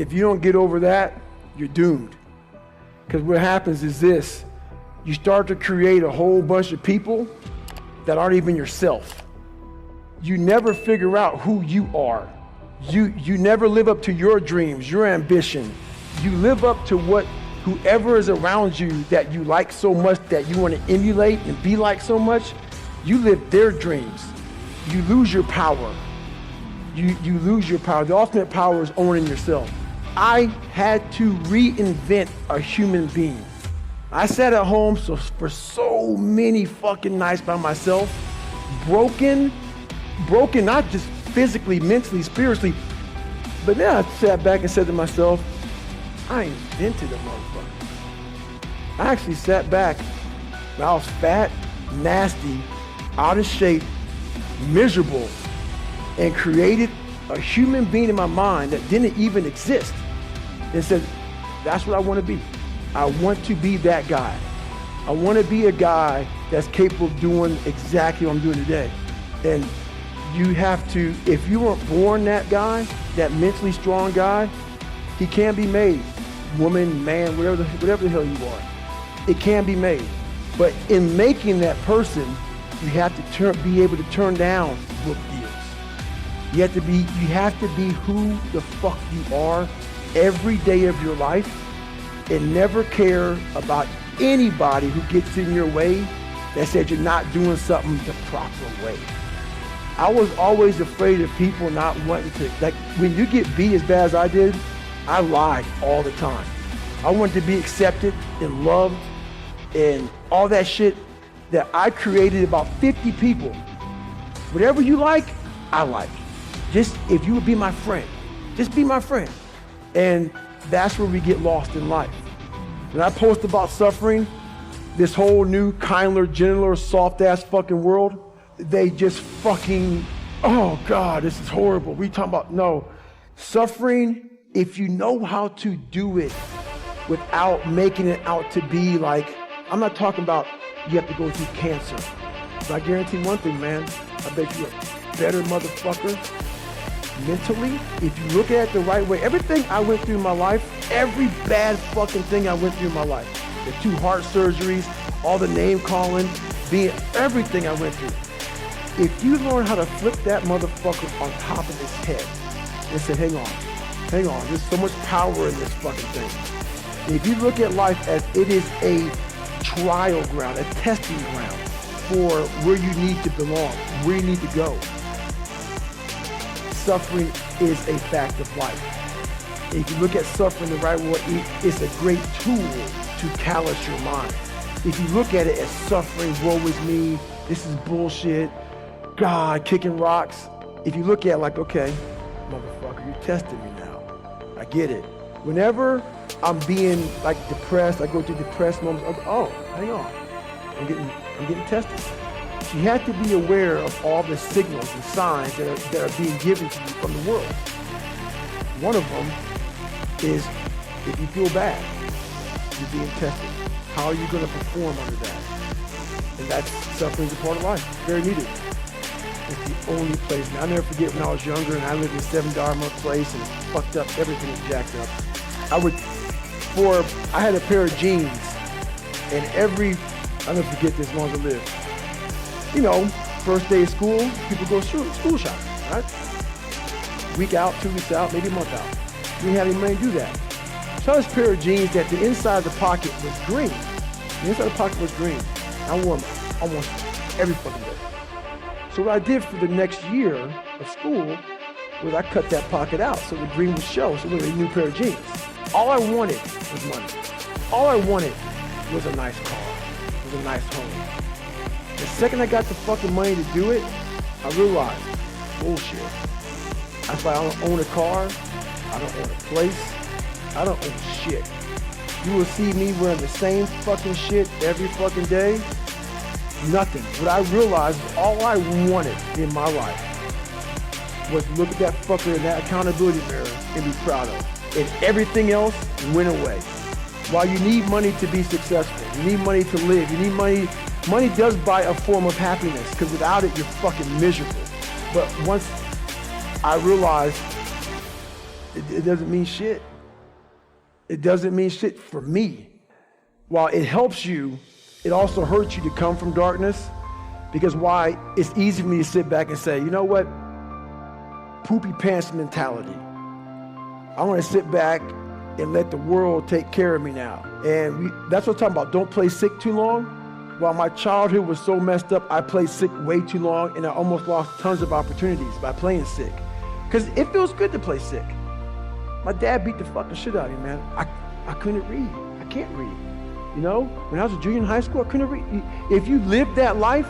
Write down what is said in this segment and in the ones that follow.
if you don't get over that, you're doomed. Because what happens is this, you start to create a whole bunch of people that aren't even yourself. You never figure out who you are. You never live up to your dreams, your ambition. You live up to what whoever is around you that you like so much, that you want to emulate and be like so much, you live their dreams. You lose your power. You lose your power. The ultimate power is owning yourself. I had to reinvent a human being. I sat at home for so many fucking nights by myself, broken, not just physically, mentally, spiritually, but then I sat back and said to myself, I invented a motherfucker. I actually sat back, and I was fat, nasty, out of shape, miserable, and created a human being in my mind that didn't even exist, and said, that's what I want to be. I want to be that guy. I want to be a guy that's capable of doing exactly what I'm doing today. And you have to, if you weren't born that guy, that mentally strong guy, he can be made. Woman, man, whatever the hell you are. It can be made. But in making that person, you have to be able to turn down book deals. You have to be who the fuck you are every day of your life, and never care about anybody who gets in your way that said you're not doing something the proper way. I was always afraid of people not wanting to, like when you get beat as bad as I did, I lied all the time. I wanted to be accepted and loved and all that shit that I created about 50 people. Whatever you like, I like. Just if you would be my friend, just be my friend. And that's where we get lost in life. When I post about suffering, this whole new, kinder, gentler, soft-ass fucking world, they just fucking, oh God, this is horrible. We talking about, no. Suffering, if you know how to do it without making it out to be like, I'm not talking about you have to go through cancer. But I guarantee one thing, man, I bet you're a better motherfucker mentally, if you look at it the right way. Everything I went through in my life, every bad fucking thing I went through in my life, the 2 heart surgeries, all the name calling, everything I went through. If you learn how to flip that motherfucker on top of his head and say, hang on, there's so much power in this fucking thing. If you look at life as it is a trial ground, a testing ground for where you need to belong, where you need to go. Suffering is a fact of life. If you look at suffering the right way, it's a great tool to callous your mind. If you look at it as suffering, woe is me, this is bullshit, God, kicking rocks. If you look at it like, okay, motherfucker, you're testing me now. I get it. Whenever I'm being like depressed, I go through depressed moments, I go, oh, hang on, I'm getting tested. So you have to be aware of all the signals and signs that are being given to you from the world. One of them is if you feel bad, you're being tested. How are you going to perform under that? And that's suffering's a part of life. Very needed. It's the only place. Now, I'll never forget when I was younger and I lived in a $7 a month place and fucked up, everything was jacked up. I had a pair of jeans and I'll never forget this as long as I live. You know, first day of school, people go school shopping, right? Week out, 2 weeks out, maybe a month out. We didn't have any money to do that. So I had this pair of jeans that the inside of the pocket was green. The inside of the pocket was green. I wore them almost every fucking day. So what I did for the next year of school was I cut that pocket out so the green would show, so it was a new pair of jeans. All I wanted was money. All I wanted was a nice car, was a nice home. The second I got the fucking money to do it, I realized, bullshit. That's why I don't own a car, I don't own a place, I don't own shit. You will see me wearing the same fucking shit every fucking day. Nothing. What I realized is all I wanted in my life was to look at that fucker in that accountability mirror and be proud of. And everything else went away. While you need money to be successful, you need money to live, you need money. Money does buy a form of happiness, because without it, you're fucking miserable. But once I realized it doesn't mean shit. It doesn't mean shit for me. While it helps you, it also hurts you to come from darkness, because why? It's easy for me to sit back and say, you know what? Poopy pants mentality. I want to sit back and let the world take care of me now. And that's what I'm talking about. Don't play sick too long. While my childhood was so messed up, I played sick way too long, and I almost lost tons of opportunities by playing sick. Because it feels good to play sick. My dad beat the fucking shit out of me, man. I couldn't read. I can't read. You know, when I was a junior in high school, I couldn't read. If you live that life,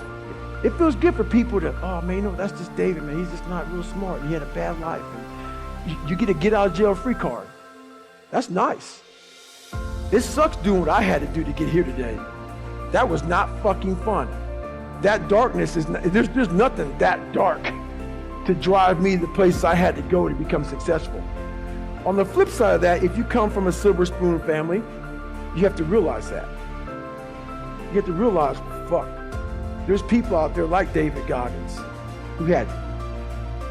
it feels good for people to, oh man, you know, that's just David, man. He's just not real smart. He had a bad life. And you get out of jail free card. That's nice. It sucks doing what I had to do to get here today. That was not fucking fun. That darkness is, there's nothing that dark to drive me to the places I had to go to become successful. On the flip side of that, if you come from a silver spoon family, you have to realize that. You have to realize, fuck, there's people out there like David Goggins who had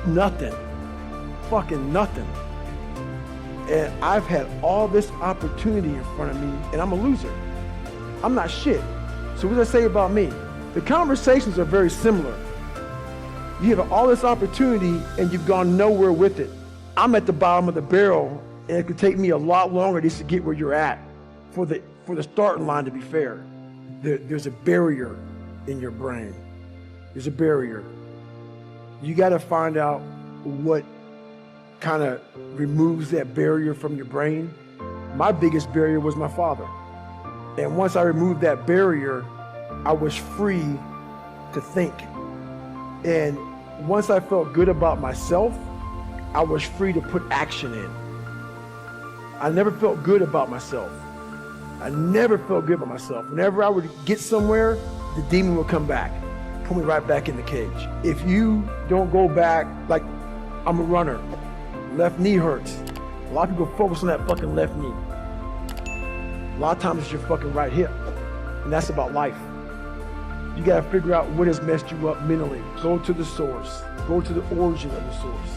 nothing, fucking nothing. And I've had all this opportunity in front of me, and I'm a loser. I'm not shit. So what does that say about me? The conversations are very similar. You have all this opportunity and you've gone nowhere with it. I'm at the bottom of the barrel, and it could take me a lot longer just to get where you're at for the starting line, to be fair. There's a barrier in your brain. There's a barrier. You got to find out what kind of removes that barrier from your brain. My biggest barrier was my father. And once I removed that barrier, I was free to think. And once I felt good about myself, I was free to put action in. I never felt good about myself. I never felt good about myself. Whenever I would get somewhere, the demon would come back, put me right back in the cage. If you don't go back, like I'm a runner, left knee hurts. A lot of people focus on that fucking left knee. A lot of times it's your fucking right hip. And that's about life. You gotta figure out what has messed you up mentally. Go to the source. Go to the origin of the source.